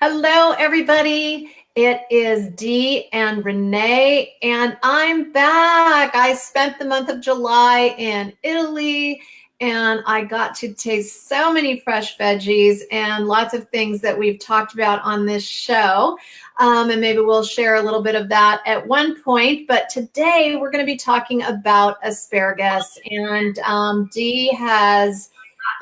Hello, everybody. It is Dee and Renee, and I'm back. I spent the month of July in Italy, and I got to taste so many fresh veggies and lots of things that we've talked about on this show. And maybe we'll share a little bit of that at one point. But today we're going to be talking about asparagus, and Dee has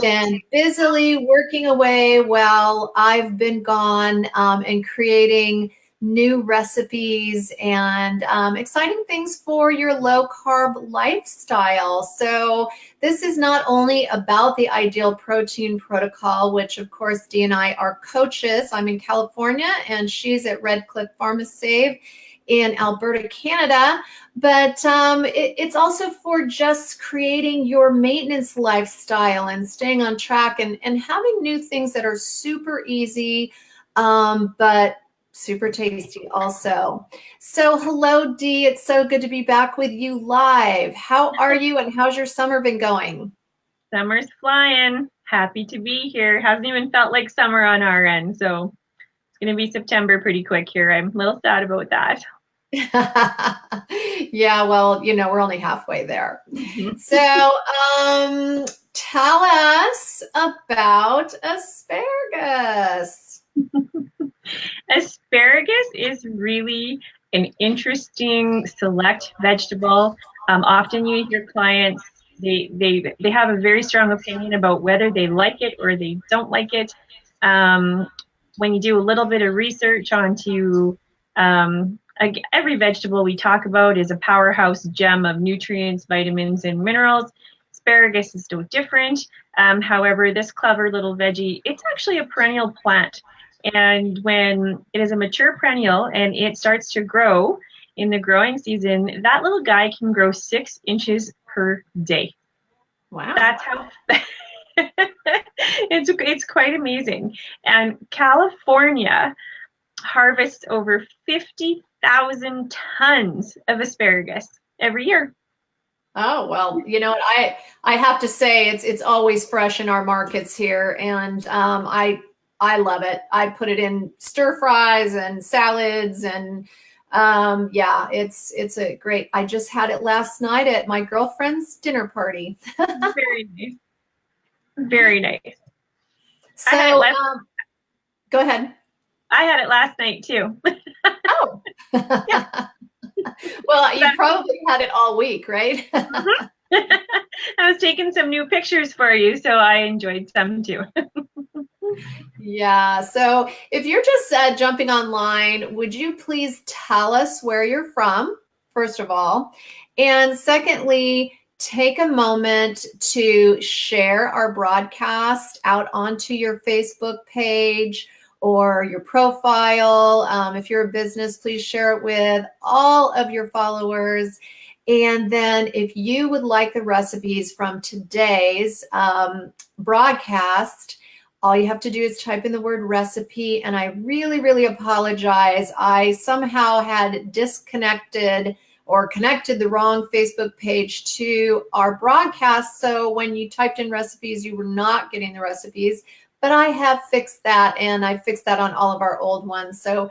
been busily working away while I've been gone and creating new recipes and exciting things for your low carb lifestyle. So this is not only about the ideal protein protocol, which of course Dee and I are coaches. I'm in California and she's at Red Cliff Pharmasave in Alberta, Canada, but it's also for just creating your maintenance lifestyle and staying on track and having new things that are super easy, but super tasty also. So hello, Dee. It's so good to be back with you live. How are you and how's your summer been going? Summer's flying. Happy to be here. Hasn't even felt like summer on our end, so it's going to be September pretty quick here. I'm a little sad about that. Yeah, well, we're only halfway there. So, tell us about asparagus. Asparagus is really an interesting select vegetable. Often you hear clients, they have a very strong opinion about whether they like it or they don't like it. When you do a little bit of research onto every vegetable we talk about is a powerhouse gem of nutrients, vitamins, and minerals. Asparagus is no different. However, this clever little veggie, it's actually a perennial plant. And when it is a mature perennial and it starts to grow in the growing season, that little guy can grow 6 inches per day. Wow. That's how it's quite amazing. And California harvests over 50,000 tons of asparagus every year. Oh, well, I have to say it's always fresh in our markets here, and I love it. I put it in stir fries and salads, and yeah, it's a great. I just had it last night at my girlfriend's dinner party. Very nice. Very nice. So, go ahead. I had it last night too. Oh. Well, you probably had it all week, right? Mm-hmm. I was taking some new pictures for you, so I enjoyed some too. Yeah. So if you're just jumping online, would you please tell us where you're from, first of all? And secondly, take a moment to share our broadcast out onto your Facebook page or your profile. If you're a business, please share it with all of your followers. And then if you would like the recipes from today's broadcast, all you have to do is type in the word recipe. And I really, really apologize. I somehow had disconnected or connected the wrong Facebook page to our broadcast. So when you typed in recipes, you were not getting the recipes. But I have fixed that, and I fixed that on all of our old ones. So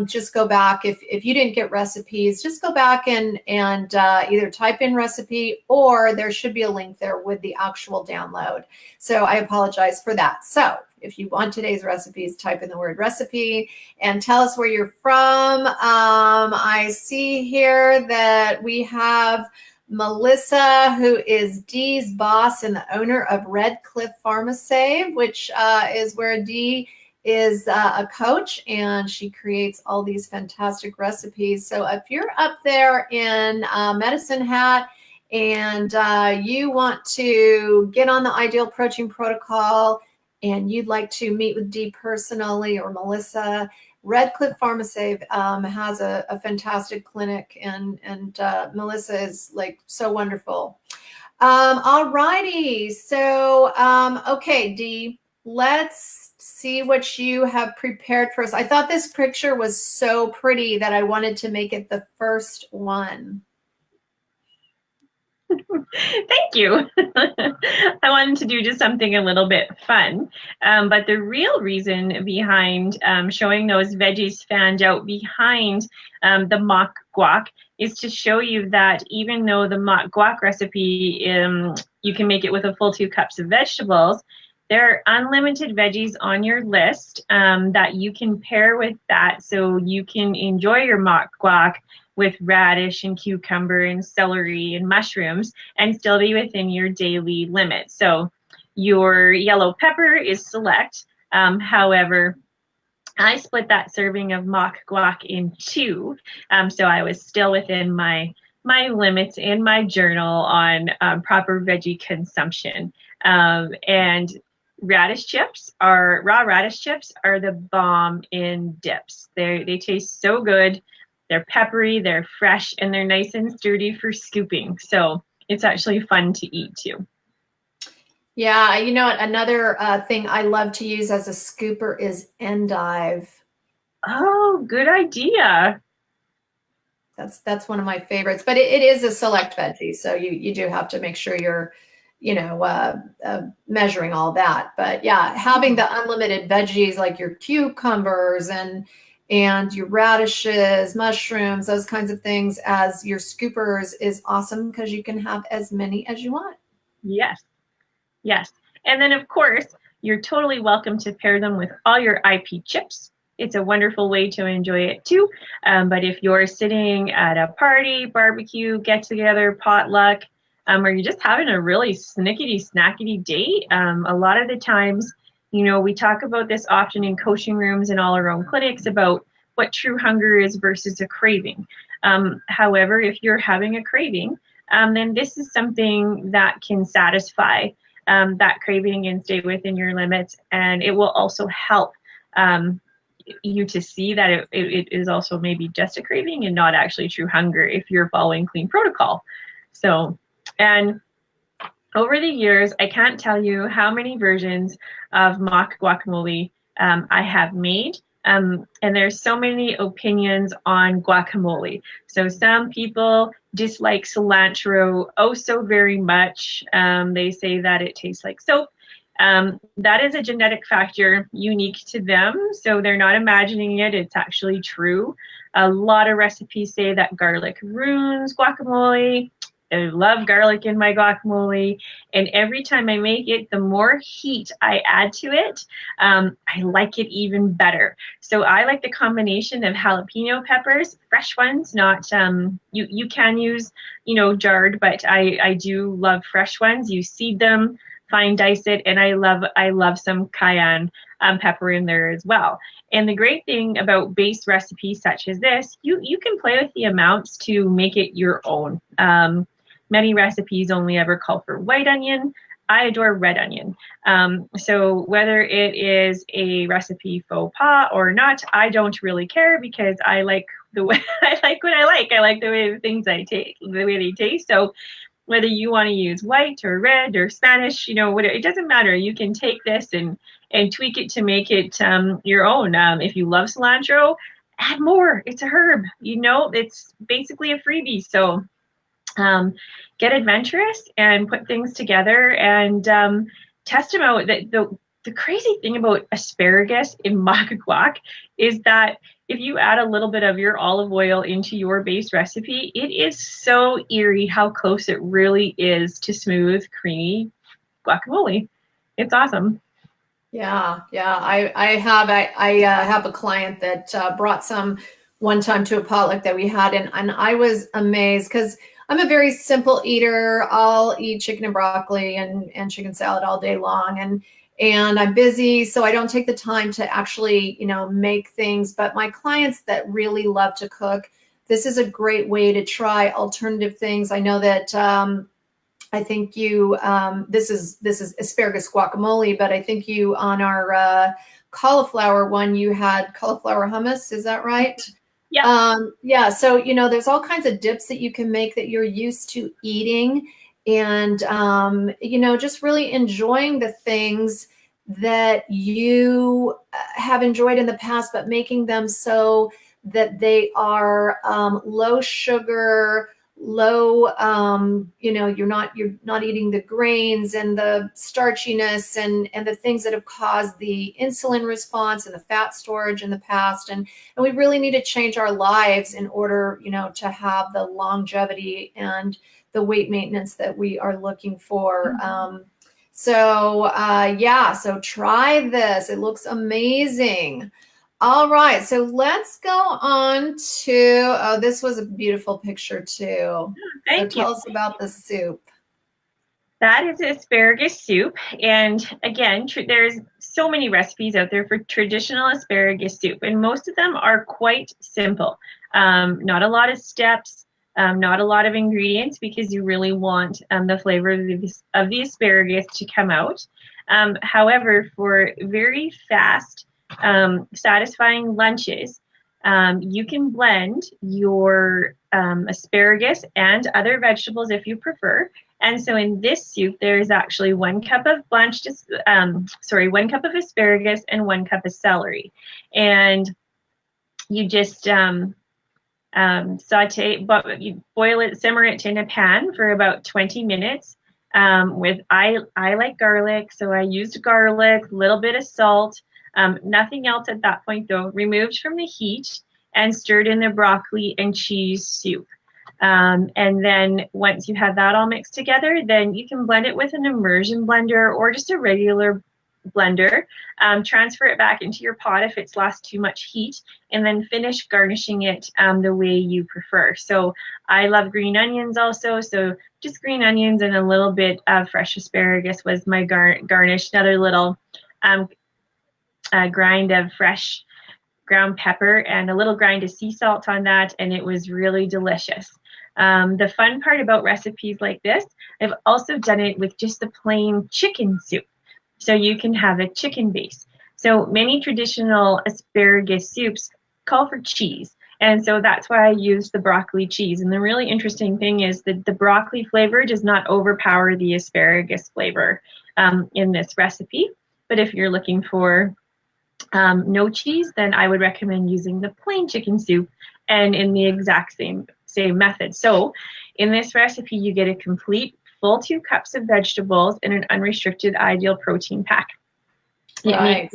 just go back. If you didn't get recipes, just go back and either type in recipe, or there should be a link there with the actual download. So I apologize for that. So if you want today's recipes, type in the word recipe and tell us where you're from. I see here that we have Melissa, who is Dee's boss and the owner of Red Cliff Pharmasave, which is where Dee is a coach, and she creates all these fantastic recipes. So if you're up there in Medicine Hat and you want to get on the ideal protein protocol and you'd like to meet with Dee personally or Melissa, Red Cliff Pharmasave has a fantastic clinic, and Melissa is like so wonderful. All righty, so okay, Dee, let's see what you have prepared for us. I thought this picture was so pretty that I wanted to make it the first one. Thank you. I wanted to do just something a little bit fun. But the real reason behind showing those veggies fanned out behind the mock guac is to show you that even though the mock guac recipe, you can make it with a full 2 cups of vegetables, there are unlimited veggies on your list that you can pair with that, so you can enjoy your mock guac with radish and cucumber and celery and mushrooms and still be within your daily limit. So your yellow pepper is select. However, I split that serving of mock guac in 2, so I was still within my limits in my journal on proper veggie consumption. And raw radish chips are the bomb in dips. They taste so good. They're peppery, they're fresh, and they're nice and sturdy for scooping. So it's actually fun to eat too. Yeah, you know what? Another thing I love to use as a scooper is endive. Oh, good idea. That's one of my favorites, but it is a select veggie, so you do have to make sure you're, measuring all that. But yeah, having the unlimited veggies like your cucumbers and your radishes, mushrooms, those kinds of things as your scoopers is awesome because you can have as many as you want. Yes, yes. And then, of course, you're totally welcome to pair them with all your IP chips. It's a wonderful way to enjoy it too. But if you're sitting at a party, barbecue, get together, potluck, or you're just having a really snickety snackety date, a lot of the times, we talk about this often in coaching rooms and all our own clinics about what true hunger is versus a craving. However, if you're having a craving, then this is something that can satisfy that craving and stay within your limits. And it will also help you to see that it is also maybe just a craving and not actually true hunger if you're following clean protocol. So, and over the years, I can't tell you how many versions of mock guacamole I have made. And there's so many opinions on guacamole. So some people dislike cilantro oh so very much. They say that it tastes like soap. That is a genetic factor unique to them. So they're not imagining it. It's actually true. A lot of recipes say that garlic ruins guacamole. I love garlic in my guacamole, and every time I make it, the more heat I add to it, I like it even better. So I like the combination of jalapeno peppers, fresh ones, not you can use jarred, but I do love fresh ones. You seed them, fine dice it, and I love some cayenne pepper in there as well. And the great thing about base recipes such as this, you can play with the amounts to make it your own. Many recipes only ever call for white onion. I adore red onion. So whether it is a recipe faux pas or not, I don't really care because I like the way I like what I like. I like the way the things I taste, the way they taste. So whether you want to use white or red or Spanish, it doesn't matter. You can take this and tweak it to make it your own. If you love cilantro, add more. It's a herb. It's basically a freebie. So get adventurous and put things together and test them out. The crazy thing about asparagus in mock guac is that if you add a little bit of your olive oil into your base recipe, it is so eerie how close it really is to smooth, creamy guacamole. It's awesome. Yeah, I have a client that brought some one time to a potluck that we had, and I was amazed because I'm a very simple eater. I'll eat chicken and broccoli and chicken salad all day long, and I'm busy, so I don't take the time to actually make things. But my clients that really love to cook, this is a great way to try alternative things. I know that. I think you, this is asparagus guacamole, but I think you on our cauliflower one, you had cauliflower hummus. Is that right? Yeah. Yeah. So, there's all kinds of dips that you can make that you're used to eating and, just really enjoying the things that you have enjoyed in the past, but making them so that they are low sugar, low, you're not eating the grains and the starchiness and the things that have caused the insulin response and the fat storage in the past. And we really need to change our lives in order, to have the longevity and the weight maintenance that we are looking for. So try this. It looks amazing. All right, so let's go on to, this was a beautiful picture too. Thank you. Tell us about the soup. That is asparagus soup. And again, there's so many recipes out there for traditional asparagus soup, and most of them are quite simple. Not a lot of steps, not a lot of ingredients, because you really want the flavor of the asparagus to come out. However, for very fast, satisfying lunches, you can blend your asparagus and other vegetables if you prefer. And so in this soup, there's actually 1 cup of 1 cup of asparagus and 1 cup of celery. And you just saute, but you boil it, simmer it in a pan for about 20 minutes. I like garlic, so I used garlic, a little bit of salt, nothing else at that point though, removed from the heat and stirred in the broccoli and cheese soup. And then once you have that all mixed together, then you can blend it with an immersion blender or just a regular blender. Transfer it back into your pot if it's lost too much heat, and then finish garnishing it the way you prefer. So I love green onions also, so just green onions and a little bit of fresh asparagus was my garnish. Another little grind of fresh ground pepper and a little grind of sea salt on that, and it was really delicious. The fun part about recipes like this, I've also done it with just the plain chicken soup. So you can have a chicken base. So many traditional asparagus soups call for cheese. And so that's why I used the broccoli cheese. And the really interesting thing is that the broccoli flavor does not overpower the asparagus flavor in this recipe. But if you're looking for no cheese, then I would recommend using the plain chicken soup and in the exact same method. So in this recipe, you get a complete full 2 cups of vegetables in an unrestricted ideal protein pack. Right.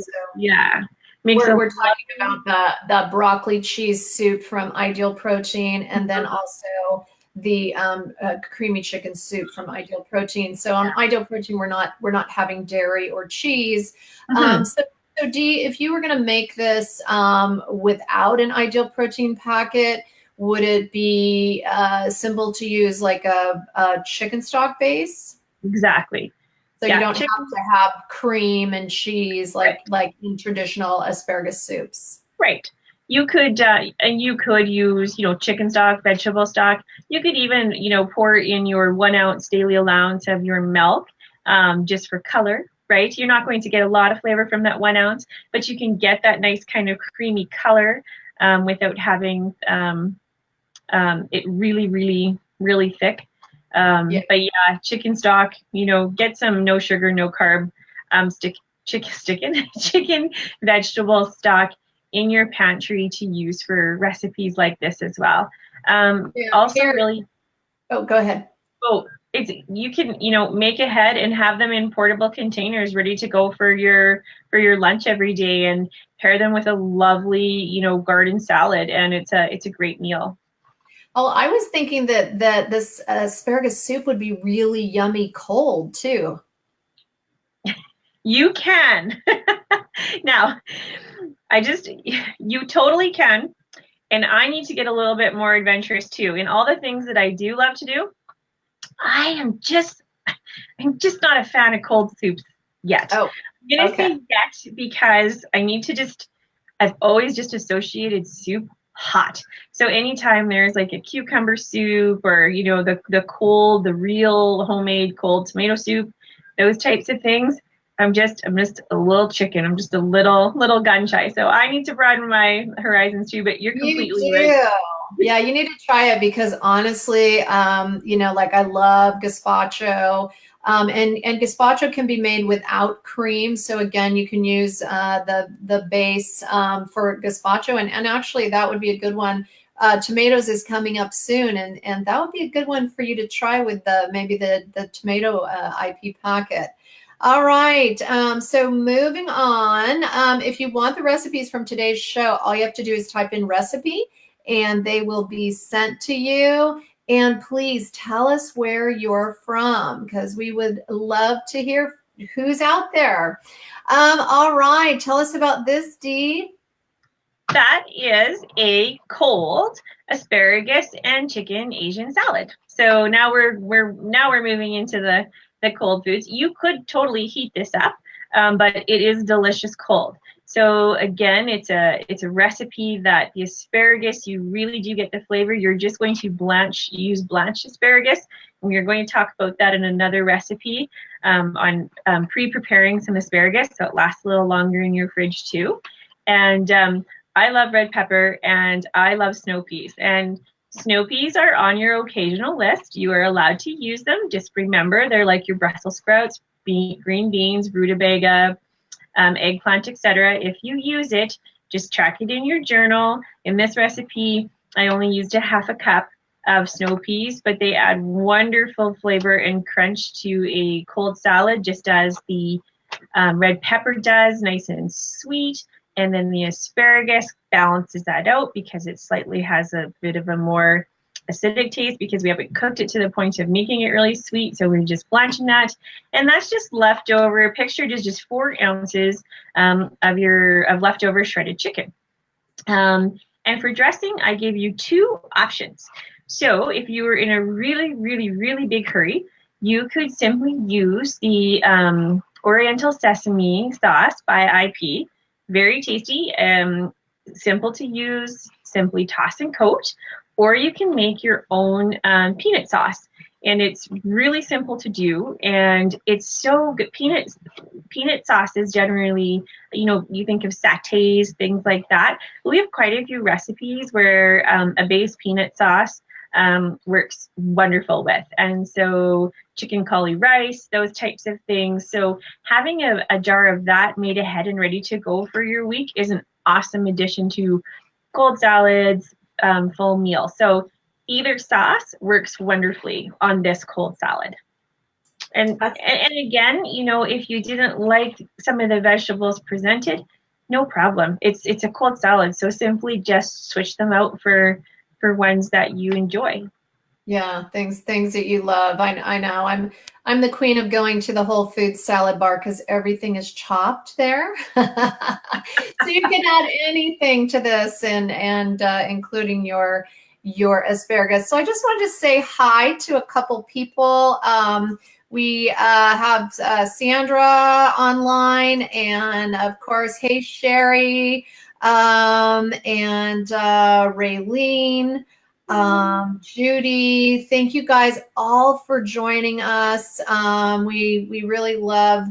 We're talking about the broccoli cheese soup from Ideal Protein, and then also the creamy chicken soup from Ideal Protein. So on Ideal Protein, we're not having dairy or cheese. So Dee, if you were going to make this without an Ideal Protein packet, would it be simple to use like a chicken stock base? Exactly. So you don't have to have cream and cheese like in traditional asparagus soups. Right. You could use, chicken stock, vegetable stock. You could even, pour in your 1 ounce daily allowance of your milk, just for color, right? You're not going to get a lot of flavor from that 1 ounce, but you can get that nice kind of creamy color without having it really, really, really thick. But yeah, chicken stock, get some no sugar, no carb, chicken vegetable stock in your pantry to use for recipes like this as well. Go ahead. Oh, you can, make ahead and have them in portable containers ready to go for your lunch every day, and pair them with a lovely, garden salad, and it's a great meal. Oh, I was thinking that this asparagus soup would be really yummy cold too. You can. Now, you totally can. And I need to get a little bit more adventurous too. In all the things that I do love to do, I'm just not a fan of cold soups yet. Oh, I'm going to say yet because I've always just associated soup hot. So anytime there's like a cucumber soup or, the real homemade cold tomato soup, those types of things, I'm just a little chicken. I'm just a little gun shy. So I need to broaden my horizons too, but you're completely right. Yeah, you need to try it because honestly, I love gazpacho. And gazpacho can be made without cream. So again, you can use the base for gazpacho, and actually that would be a good one tomatoes is coming up soon, and that would be a good one for you to try with maybe the tomato IP packet. All right, so moving on, if you want the recipes from today's show, all you have to do is type in recipe and they will be sent to you. And please tell us where you're from, because we would love to hear who's out there. All right, tell us about this, Dee. That is a cold asparagus and chicken Asian salad. So now we're moving into the cold foods. You could totally heat this up, but it is delicious cold. So again, it's a recipe that the asparagus, you really do get the flavor. You're just going to use blanched asparagus, and we're going to talk about that in another recipe on pre-preparing some asparagus, so it lasts a little longer in your fridge too. And I love red pepper and I love snow peas. And snow peas are on your occasional list. You are allowed to use them. Just remember, they're like your Brussels sprouts, green beans, rutabaga, eggplant, etc. If you use it, just track it in your journal. In this recipe, I only used a half a cup of snow peas, but they add wonderful flavor and crunch to a cold salad, just as the red pepper does, nice and sweet. And then the asparagus balances that out because it slightly has a bit of a more acidic taste because we haven't cooked it to the point of making it really sweet. So we're just blanching that. And that's just leftover. Pictured is just 4 ounces of leftover shredded chicken. And for dressing, I gave you 2 options. So if you were in a really, really, really big hurry, you could simply use the Oriental Sesame Sauce by IP. Very tasty, simple to use, simply toss and coat, or you can make your own peanut sauce. And it's really simple to do, and it's so good. Peanut sauce is generally, you think of satays, things like that. We have quite a few recipes where a base peanut sauce works wonderful with. And so chicken cauli rice, those types of things. So having a jar of that made ahead and ready to go for your week is an awesome addition to cold salads, full meal. So either sauce works wonderfully on this cold salad. And again, if you didn't like some of the vegetables presented, no problem. It's a cold salad, so simply just switch them out for ones that you enjoy. Yeah, things that you love. I know. I'm the queen of going to the Whole Foods salad bar because everything is chopped there. So you can add anything to this, and including your asparagus. So I just wanted to say hi to a couple people. We have Sandra online, and of course, hey Sherry, and Raylene. Judy, thank you guys all for joining us. We really love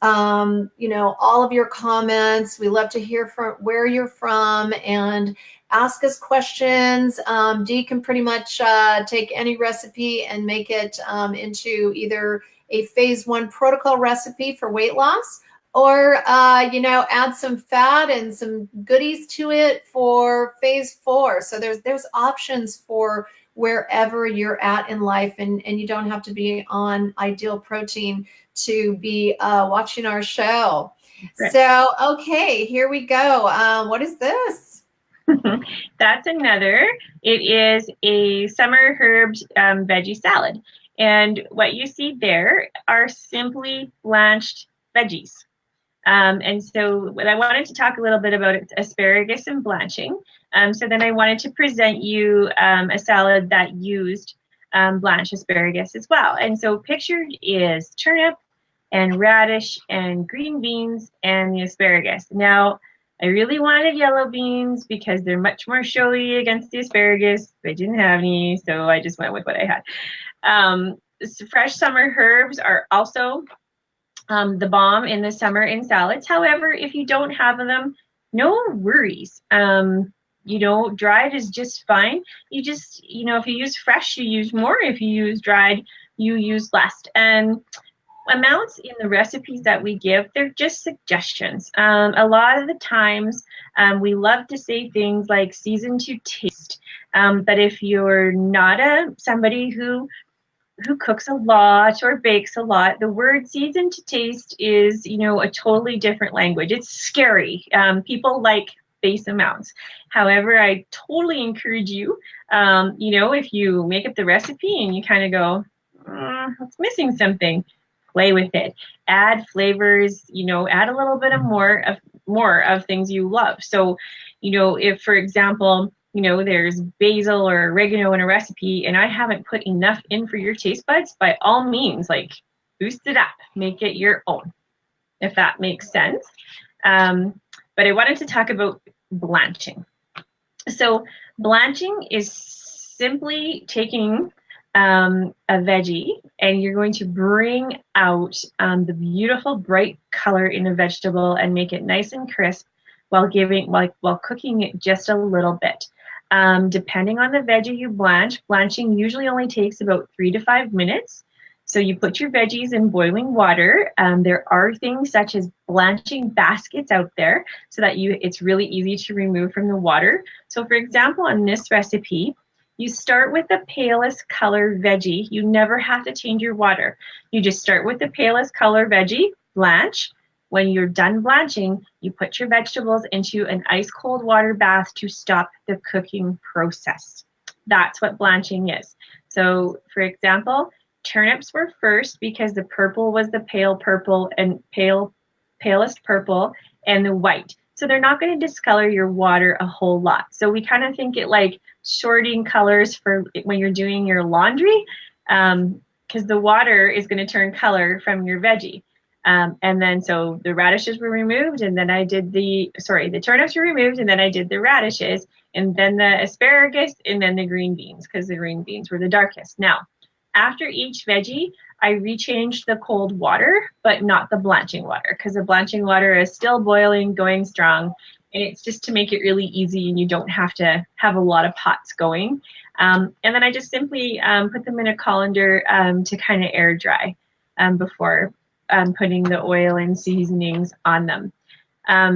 all of your comments. We love to hear from where you're from and ask us questions. Dee can pretty much take any recipe and make it into either a phase 1 protocol recipe for weight loss, or add some fat and some goodies to it for phase 4. So there's options for wherever you're at in life, and you don't have to be on Ideal Protein to be watching our show. Right. So, okay, here we go. What is this? That's another. It is a summer herbs veggie salad. And what you see there are simply blanched veggies. And so what I wanted to talk a little bit about is asparagus and blanching. So then I wanted to present you a salad that used blanched asparagus as well. And so pictured is turnip and radish and green beans and the asparagus. Now, I really wanted yellow beans because they're much more showy against the asparagus. I didn't have any, so I just went with what I had. Fresh summer herbs are also the bomb in the summer in salads. However, if you don't have them, no worries. Dried is just fine. You just, if you use fresh, you use more. If you use dried, you use less. And amounts in the recipes that we give, they're just suggestions. A lot of the times, we love to say things like season to taste. But if you're not somebody who cooks a lot or bakes a lot, the word season to taste is, you know, a totally different language. It's scary. People like base amounts. However, I totally encourage you, you know, if you make up the recipe and you kind of go, it's missing something, play with it. Add flavors, you know, add a little bit of more of things you love. So, you know, if, for example, you know, there's basil or oregano in a recipe and I haven't put enough in for your taste buds, by all means, like, boost it up, make it your own, if that makes sense. But I wanted to talk about blanching. So blanching is simply taking a veggie and you're going to bring out the beautiful bright color in a vegetable and make it nice and crisp while cooking it just a little bit. Depending on the veggie you blanching usually only takes about 3 to 5 minutes. So you put your veggies in boiling water. There are things such as blanching baskets out there so that it's really easy to remove from the water. So for example, on this recipe, you start with the palest color veggie. You never have to change your water. You just start with the palest color veggie, blanch. When you're done blanching, you put your vegetables into an ice cold water bath to stop the cooking process. That's what blanching is. So for example, turnips were first because the purple was the pale purple and palest purple and the white. So they're not going to discolor your water a whole lot. So we kind of think it like sorting colors for when you're doing your laundry, because the water is going to turn color from your veggie. And then so the radishes were removed, and then I did the turnips were removed, and then I did the radishes, and then the asparagus, and then the green beans, because the green beans were the darkest. Now, after each veggie, I rechanged the cold water, but not the blanching water, because the blanching water is still boiling, going strong, and it's just to make it really easy, and you don't have to have a lot of pots going. And then I just simply put them in a colander to kind of air dry before putting the oil and seasonings on them.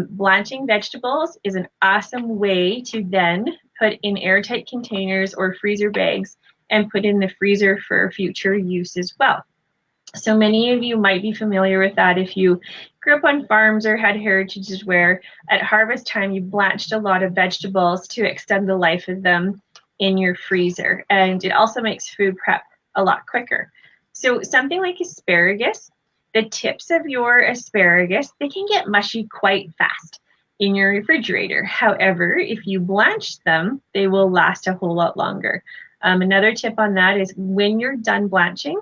Blanching vegetables is an awesome way to then put in airtight containers or freezer bags and put in the freezer for future use as well. So many of you might be familiar with that if you grew up on farms or had heritages where at harvest time you blanched a lot of vegetables to extend the life of them in your freezer. And it also makes food prep a lot quicker. So something like asparagus, the tips of your asparagus, they can get mushy quite fast in your refrigerator. However, if you blanch them, they will last a whole lot longer. Another tip on that is when you're done blanching,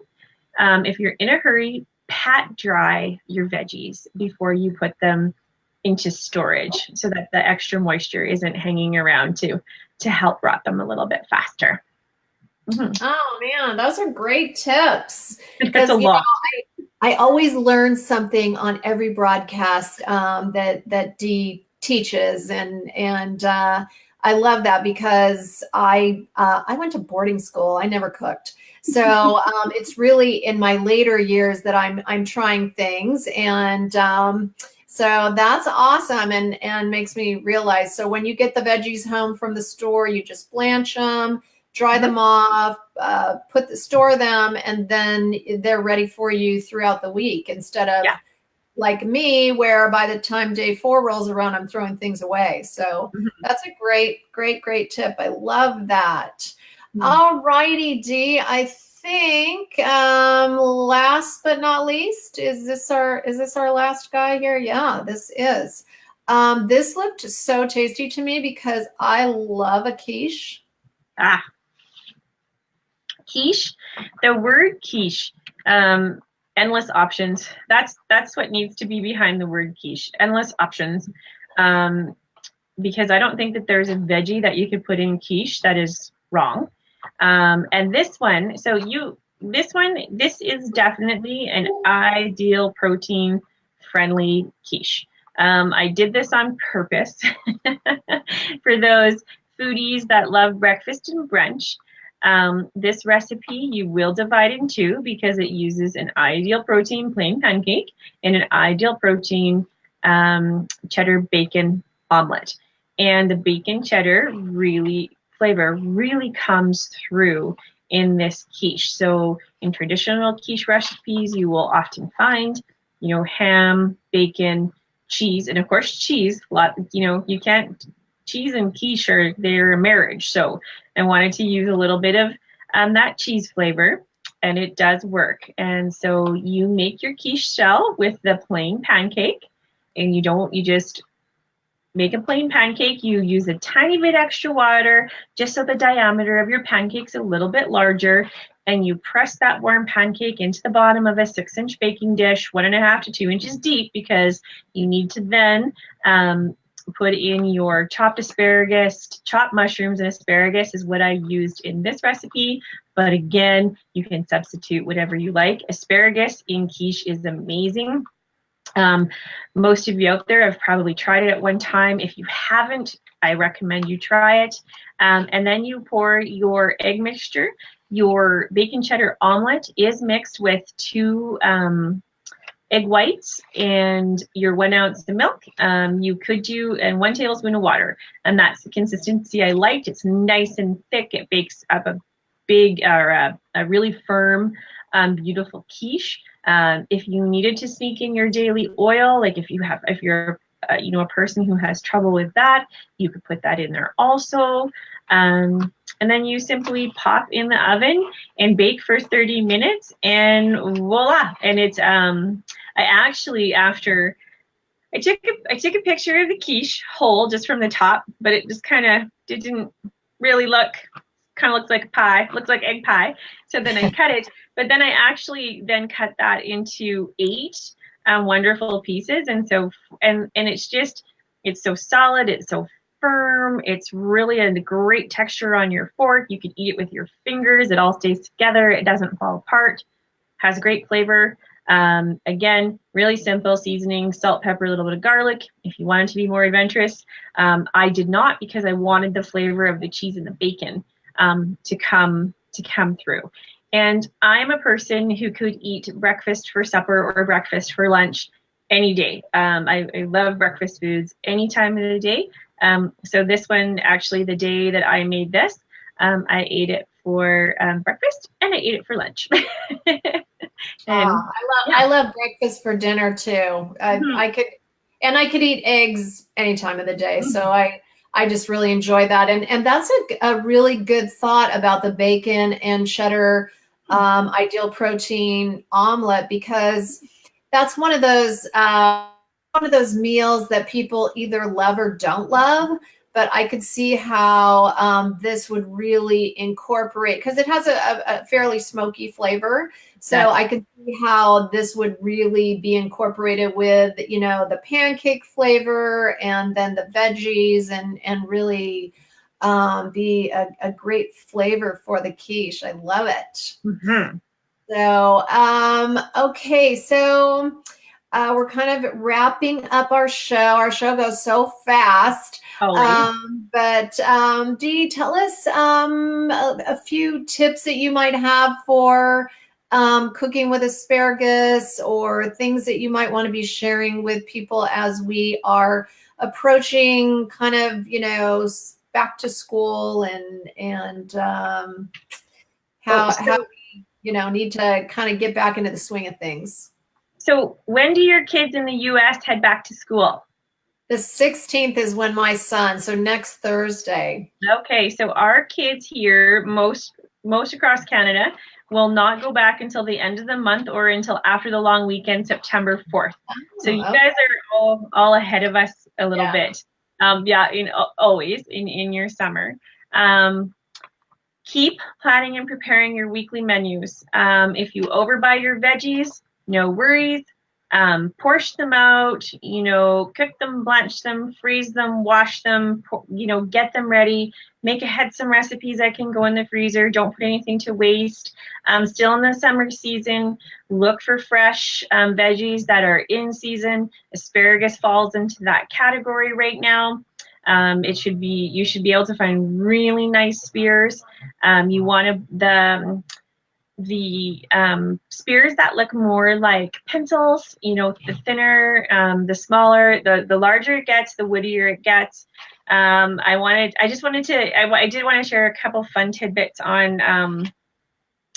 if you're in a hurry, pat dry your veggies before you put them into storage so that the extra moisture isn't hanging around to help rot them a little bit faster. Mm-hmm. Oh man, those are great tips. That's a lot. I always learn something on every broadcast that Dee teaches, and I love that because I went to boarding school. I never cooked, so it's really in my later years that I'm trying things, and so that's awesome, and makes me realize. So when you get the veggies home from the store, you just blanch them, dry them off, store them, and then they're ready for you throughout the week instead of like me, where by the time day 4 rolls around, I'm throwing things away. So that's a great tip. I love that. All righty, Dee. I think last but not least, is this our last guy here? Yeah, this is. This looked so tasty to me because I love a quiche. Quiche, the word quiche, endless options. That's what needs to be behind the word quiche, endless options. Because I don't think that there's a veggie that you could put in quiche that is wrong. And this one, this is definitely an ideal protein friendly quiche. I did this on purpose for those foodies that love breakfast and brunch. This recipe you will divide in two because it uses an ideal protein plain pancake and an ideal protein cheddar bacon omelet. And the bacon cheddar really flavor really comes through in this quiche. So in traditional quiche recipes, you will often find, you know, ham, bacon, cheese, and of course cheese. You can't, cheese and quiche they're a marriage. So I wanted to use a little bit of that cheese flavor, and it does work. And so you make your quiche shell with the plain pancake, and you just make a plain pancake. You use a tiny bit extra water just so the diameter of your pancake's a little bit larger, and you press that warm pancake into the bottom of a 6-inch baking dish, 1.5 to 2 inches deep, because you need to then put in your chopped asparagus. Chopped mushrooms and asparagus is what I used in this recipe, but again, you can substitute whatever you like. Asparagus in quiche is amazing. Most of you out there have probably tried it at one time. If you haven't, I recommend you try it. And then you pour your egg mixture. Your bacon cheddar omelet is mixed with 2 egg whites and your 1 ounce of milk. You could do, and 1 tablespoon of water. And that's the consistency I liked. It's nice and thick. It bakes up a big, or a really firm, beautiful quiche. If you needed to sneak in your daily oil, like if you're a person who has trouble with that, you could put that in there also. And then you simply pop in the oven and bake for 30 minutes, and voila. And it's I actually, after I took a picture of the quiche whole just from the top, but it just didn't really look. Kind of looks like a pie, looks like egg pie. So then I cut it, but then I actually then cut that into 8 wonderful pieces. And so, and it's so solid, it's so firm, it's really a great texture on your fork. You can eat it with your fingers, it all stays together, it doesn't fall apart, has great flavor. Again, really simple seasoning, salt, pepper, a little bit of garlic. If you wanted to be more adventurous, I did not, because I wanted the flavor of the cheese and the bacon to come through. And I'm a person who could eat breakfast for supper or breakfast for lunch any day. I love breakfast foods any time of the day. So this one, actually, the day that I made this, I ate it for breakfast and I ate it for lunch. I love breakfast for dinner too. I could eat eggs any time of the day. So I just really enjoy that. And that's a really good thought about the bacon and cheddar ideal protein omelet, because that's one of those meals that people either love or don't love. But I could see how this would really incorporate, because it has a fairly smoky flavor. So yes. I could see how this would really be incorporated with, the pancake flavor and then the veggies, and really be a great flavor for the quiche. I love it. Mm-hmm. So, okay. So we're kind of wrapping up our show. Our show goes so fast. But Dee, tell us a few tips that you might have for cooking with asparagus, or things that you might want to be sharing with people as we are approaching kind of, back to school, and how we, need to kind of get back into the swing of things. So when do your kids in the U.S. head back to school? The 16th is when my son, so next Thursday. Okay, so our kids here, most across Canada, will not go back until the end of the month, or until after the long weekend, September 4th. So you guys are all ahead of us a little bit. Always in your summer. Keep planning and preparing your weekly menus. If you overbuy your veggies, no worries. Portion them out, cook them, blanch them, freeze them, wash them, get them ready. Make ahead some recipes that can go in the freezer. Don't put anything to waste. Still in the summer season, look for fresh veggies that are in season. Asparagus falls into that category right now. You should be able to find really nice spears. You want spears that look more like pencils, you know, the thinner, the smaller, the larger it gets, the woodier it gets. I did want to share a couple fun tidbits on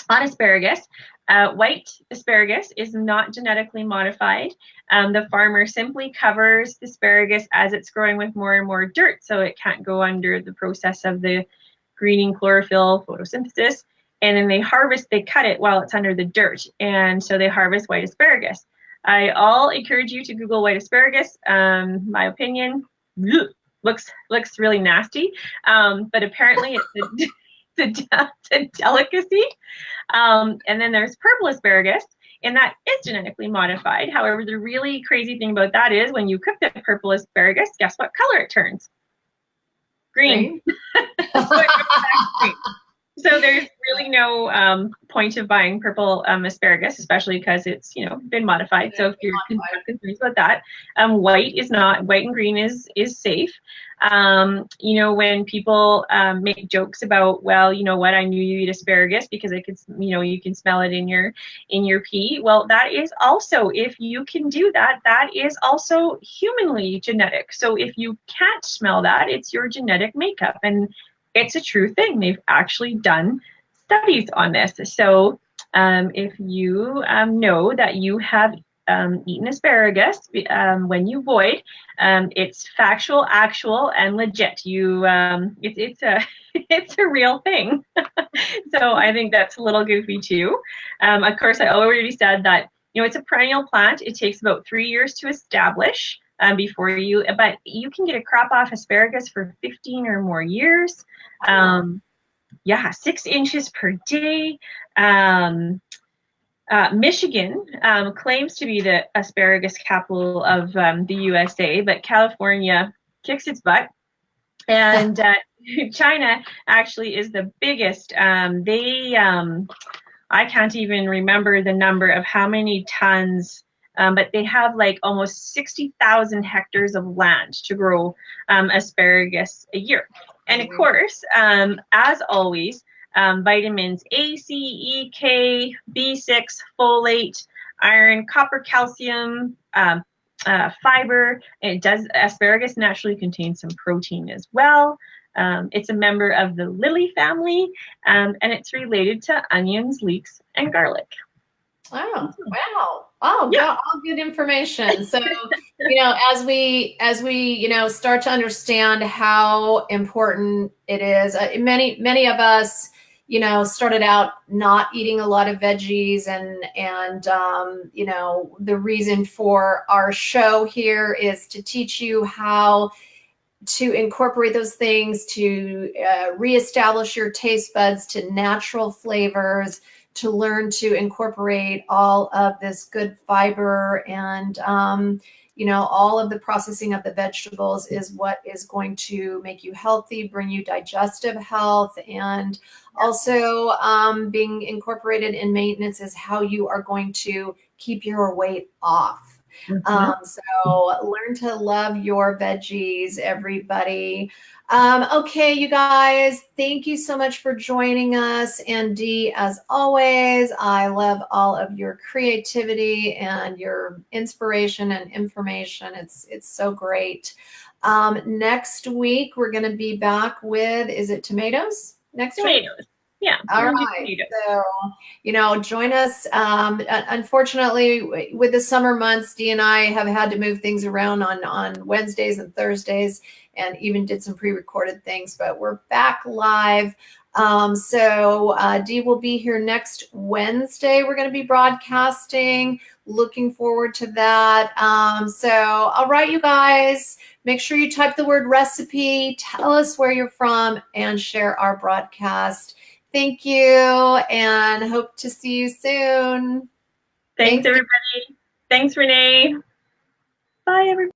asparagus. White asparagus is not genetically modified. The farmer simply covers the asparagus as it's growing with more and more dirt, so it can't go under the process of the greening chlorophyll photosynthesis. And then they cut it while it's under the dirt. And so they harvest white asparagus. I'll encourage you to Google white asparagus. My opinion, looks really nasty, but apparently it's a delicacy. And then there's purple asparagus, and that is genetically modified. However, the really crazy thing about that is when you cook the purple asparagus, guess what color it turns? Green. So there's really no point of buying purple asparagus, especially because it's, you know, been modified. So if you're confused about that, white and green is safe. You know, when people make jokes about, well, you know what, I knew you eat asparagus because I could, you know, you can smell it in your pee. Well, that is also, if you can do that, that is also humanly genetic. So if you can't smell that, it's your genetic makeup, and it's a true thing. They've actually done studies on this. So if you know that you have eaten asparagus when you void, it's factual, actual, and legit. It's a real thing. So I think that's a little goofy too. Of course, I already said that, you know, it's a perennial plant. It takes about 3 years to establish but you can get a crop off asparagus for 15 or more years. Yeah, 6 inches per day. Michigan claims to be the asparagus capital of the USA, but California kicks its butt. And China actually is the biggest. I can't even remember the number of how many tons, but they have like almost 60,000 hectares of land to grow asparagus a year. And of course, as always, vitamins A, C, E, K, B6, folate, iron, copper, calcium, fiber. And asparagus naturally contains some protein as well. It's a member of the lily family, and it's related to onions, leeks, and garlic. Oh, wow. Oh, yeah, all good information. So, you know, as we, you know, start to understand how important it is, many of us, you know, started out not eating a lot of veggies, and you know, the reason for our show here is to teach you how to incorporate those things, to reestablish your taste buds to natural flavors, to learn to incorporate all of this good fiber, and you know, all of the processing of the vegetables is what is going to make you healthy, bring you digestive health, and also being incorporated in maintenance is how you are going to keep your weight off. So learn to love your veggies, everybody. Okay, you guys, thank you so much for joining us. And Dee, as always, I love all of your creativity and your inspiration and information. It's so great. Next week, we're going to be back with, is it tomatoes? Next week? Yeah. All right. So, you know, join us. Unfortunately, with the summer months, Dee and I have had to move things around on Wednesdays and Thursdays, and even did some pre-recorded things, but we're back live. So Dee will be here next Wednesday. We're going to be broadcasting. Looking forward to that. So, all right, you guys, make sure you type the word recipe, tell us where you're from, and share our broadcast. Thank you, and hope to see you soon. Thanks everybody. Thanks, Renee. Bye, everybody.